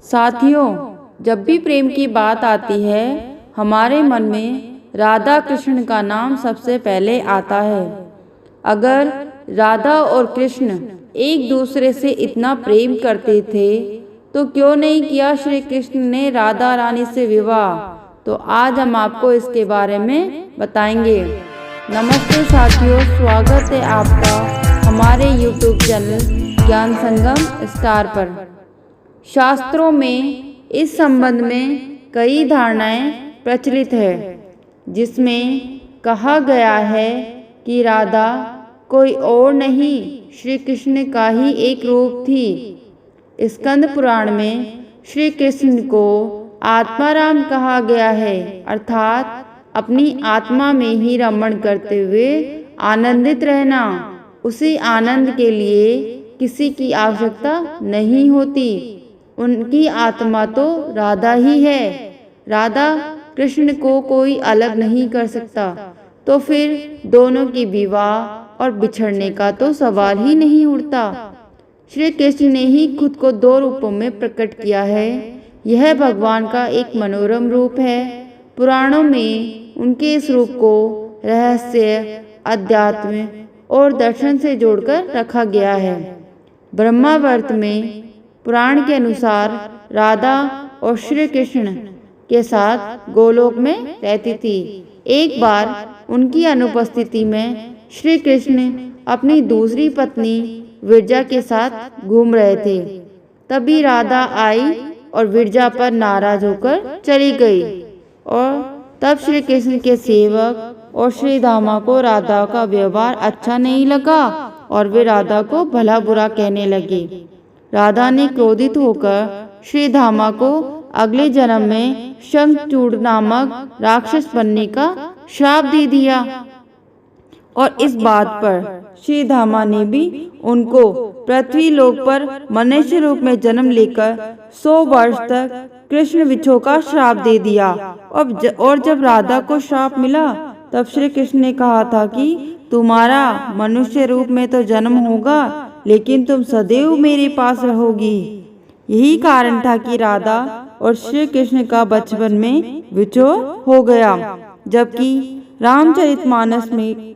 साथियों, जब भी प्रेम की बात आती है हमारे मन में राधा कृष्ण का नाम सबसे पहले आता है। अगर राधा और कृष्ण एक दूसरे से इतना प्रेम करते थे तो क्यों नहीं किया श्री कृष्ण ने राधा रानी से विवाह। तो आज हम आपको इसके बारे में बताएंगे। नमस्ते साथियों, स्वागत है आपका हमारे YouTube चैनल ज्ञान संगम स्टार पर। शास्त्रों में इस संबंध में कई धारणाएं प्रचलित है, जिसमें कहा गया है कि राधा कोई और नहीं श्री कृष्ण का ही एक रूप थी। स्कंद पुराण में श्री कृष्ण को आत्माराम कहा गया है, अर्थात अपनी आत्मा में ही रमण करते हुए आनंदित रहना। उसी आनंद के लिए किसी की आवश्यकता नहीं होती, उनकी आत्मा तो राधा ही है। राधा कृष्ण को कोई अलग नहीं कर सकता, तो फिर दोनों की विवाह और बिछड़ने का तो सवाल ही नहीं उठता। श्री कृष्ण ने ही खुद को दो रूपों में प्रकट किया है। यह भगवान का एक मनोरम रूप है। पुराणों में उनके इस रूप को रहस्य, अध्यात्म और दर्शन से जोड़कर रखा गया है। ब्रह्मावर्त में पुराण के अनुसार राधा और श्री कृष्ण के साथ गोलोक में रहती थी। एक बार उनकी अनुपस्थिति में श्री कृष्ण अपनी दूसरी पत्नी विरजा के साथ घूम रहे थे। तभी राधा आई और विरजा पर नाराज होकर चली गई, और तब श्री कृष्ण के सेवक और श्री धामा को राधा का व्यवहार अच्छा नहीं लगा और वे राधा को भला बुरा कहने लगे। राधा ने क्रोधित होकर श्री धामा को अगले जन्म में शंखचूड़ नामक राक्षस बनने का श्राप दे दिया, और इस बात पर श्री धामा ने भी उनको पृथ्वी लोक पर मनुष्य रूप में जन्म लेकर 100 वर्ष तक कृष्ण विछोह का श्राप दे दिया। और जब राधा को श्राप मिला तब श्री कृष्ण ने कहा था कि तुम्हारा मनुष्य रूप में तो जन्म होगा, लेकिन तुम सदैव मेरे पास रहोगी। यही कारण था कि राधा और श्री कृष्ण का बचपन में विछोह हो गया। जबकि रामचरितमानस में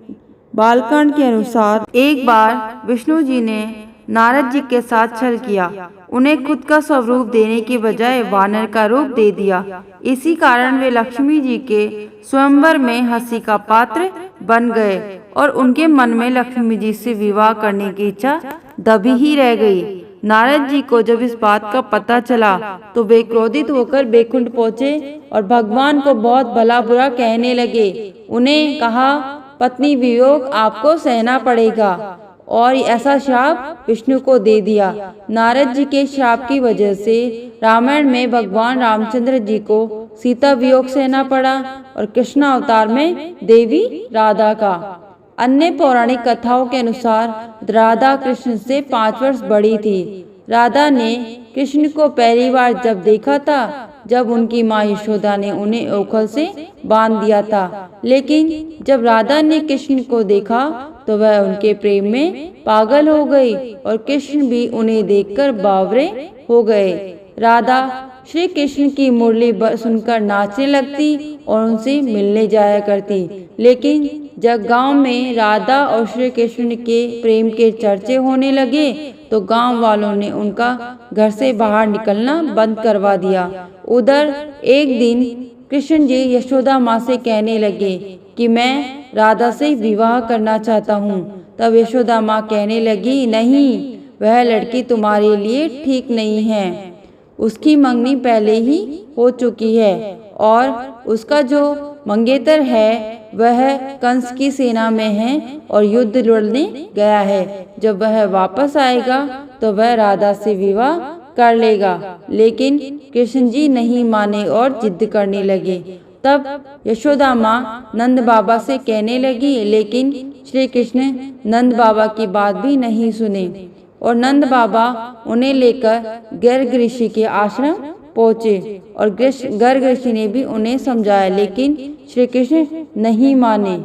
बालकांड के अनुसार एक बार विष्णु जी ने नारद जी के साथ छल किया। उन्हें खुद का स्वरूप देने की बजाय वानर का रूप दे दिया। इसी कारण वे लक्ष्मी जी के स्वयंवर में हंसी का पात्र बन गए और उनके मन में लक्ष्मी जी से विवाह करने की इच्छा दबी ही रह गई। नारद जी को जब इस बात का पता चला तो वे क्रोधित होकर बैकुंठ पहुँचे और भगवान को बहुत भला बुरा कहने लगे। उन्हें कहा, पत्नी वियोग आपको सहना पड़ेगा, और ऐसा श्राप विष्णु को दे दिया। नारद जी के श्राप की वजह से रामायण में भगवान रामचंद्र जी को सीता वियोग सहना पड़ा और कृष्ण अवतार में देवी राधा का। अन्य पौराणिक कथाओं के अनुसार राधा कृष्ण से 5 वर्ष बड़ी थी। राधा ने कृष्ण को पहली बार जब देखा था जब उनकी माँ यशोदा ने उन्हें ओखल से बांध दिया था, लेकिन जब राधा ने कृष्ण को देखा तो वह उनके प्रेम में पागल हो गई और कृष्ण भी उन्हें देखकर बावरे हो गए। राधा श्री कृष्ण की मुरली सुनकर नाचने लगती और उनसे मिलने जाया करती। लेकिन जब गांव में राधा और श्री कृष्ण के प्रेम के चर्चे होने लगे तो गांव वालों ने उनका घर से बाहर निकलना बंद करवा दिया। उधर एक दिन कृष्ण जी यशोदा माँ से कहने लगे कि मैं राधा से विवाह करना चाहता हूँ। तब यशोदा माँ कहने लगी, नहीं, वह लड़की तुम्हारे लिए ठीक नहीं है। उसकी मंगनी पहले ही हो चुकी है और उसका जो मंगेतर है वह कंस की सेना में है और युद्ध लड़ने गया है। जब वह वापस आएगा तो वह राधा से विवाह कर लेगा। लेकिन कृष्ण जी नहीं माने और जिद करने लगे। तब यशोदा माँ नंद बाबा से कहने लगी, लेकिन श्री कृष्ण नंद बाबा की बात भी नहीं सुने और नंद बाबा उन्हें लेकर गर्ग ऋषि के आश्रम पहुँचे और गर्ग ऋषि ने भी उन्हें समझाया, लेकिन श्री कृष्ण नहीं माने।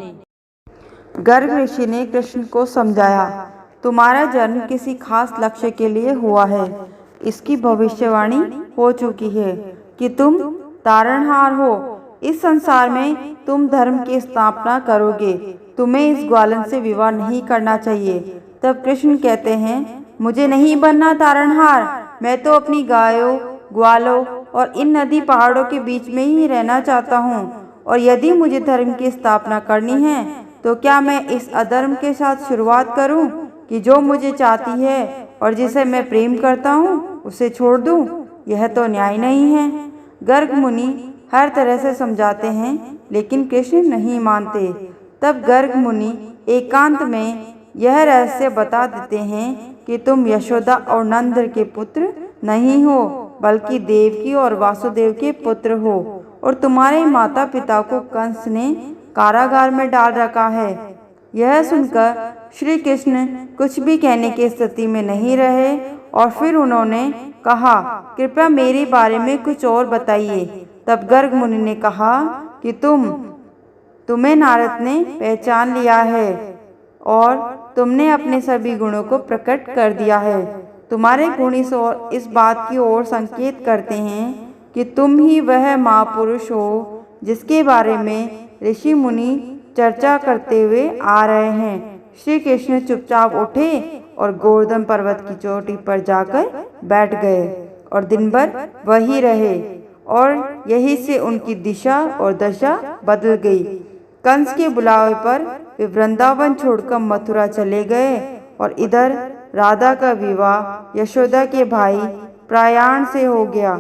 गर्ग ऋषि ने कृष्ण को समझाया, तुम्हारा जन्म किसी खास लक्ष्य के लिए हुआ है, इसकी भविष्यवाणी हो चुकी है कि तुम तारणहार हो। इस संसार में तुम धर्म की स्थापना करोगे। तुम्हें इस ग्वालन से विवाह नहीं करना चाहिए। तब कृष्ण कहते हैं, मुझे नहीं बनना तारणहार। मैं तो अपनी गायों, ग्वालों और इन नदी पहाड़ों के बीच में ही रहना चाहता हूँ। और यदि मुझे धर्म की स्थापना करनी है तो क्या मैं इस अधर्म के साथ शुरुआत करूँ कि जो मुझे चाहती है और जिसे मैं प्रेम करता हूँ उसे छोड़ दूँ? यह तो न्याय नहीं है। गर्ग मुनि हर तरह से समझाते हैं लेकिन कृष्ण नहीं मानते। तब गर्ग मुनि एकांत में यह रहस्य बता देते हैं कि तुम यशोदा और नंद के पुत्र नहीं हो बल्कि देवकी और वासुदेव के पुत्र हो और तुम्हारे माता पिता को कंस ने कारागार में डाल रखा है। यह सुनकर श्री कृष्ण कुछ भी कहने की स्थिति में नहीं रहे और फिर उन्होंने कहा, कृपया मेरे बारे में कुछ और बताइए। तब गर्ग मुनि ने कहा कि तुम्हें नारद ने पहचान लिया है और तुमने अपने सभी गुणों को प्रकट कर दिया है। तुम्हारे गुण इस बात की ओर संकेत करते हैं कि तुम ही वह महापुरुष हो जिसके बारे में ऋषि मुनि चर्चा करते हुए आ रहे हैं। श्री कृष्ण चुपचाप उठे और गोवर्धन पर्वत की चोटी पर जाकर बैठ गए और दिन भर वहीं रहे और यहीं से उनकी दिशा और दशा बदल गई। कंस के बुलावे पर वे वृंदावन छोड़कर मथुरा चले गए और इधर राधा का विवाह यशोदा के भाई प्रयाण से हो गया।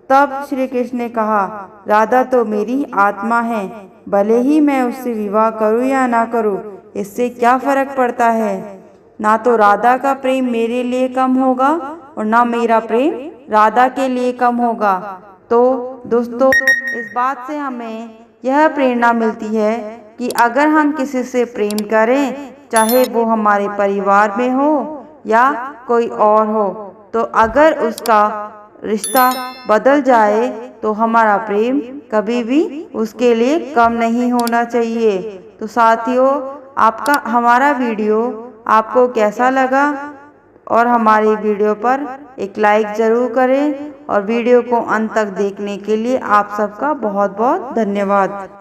तब श्री कृष्ण ने कहा, राधा तो मेरी आत्मा है, भले ही मैं उससे विवाह करूं या ना करूं, इससे क्या फर्क पड़ता है। ना तो राधा का प्रेम मेरे लिए कम होगा और ना मेरा प्रेम राधा के लिए कम होगा। तो दोस्तों, इस बात से हमें यह प्रेरणा मिलती है कि अगर हम किसी से प्रेम करें, चाहे वो हमारे परिवार में हो या कोई और हो, तो अगर उसका रिश्ता बदल जाए तो हमारा प्रेम कभी भी उसके लिए कम नहीं होना चाहिए। तो साथियों, हमारा वीडियो आपको कैसा लगा और हमारी वीडियो पर एक लाइक ज़रूर करें और वीडियो को अंत तक देखने के लिए आप सबका बहुत बहुत धन्यवाद।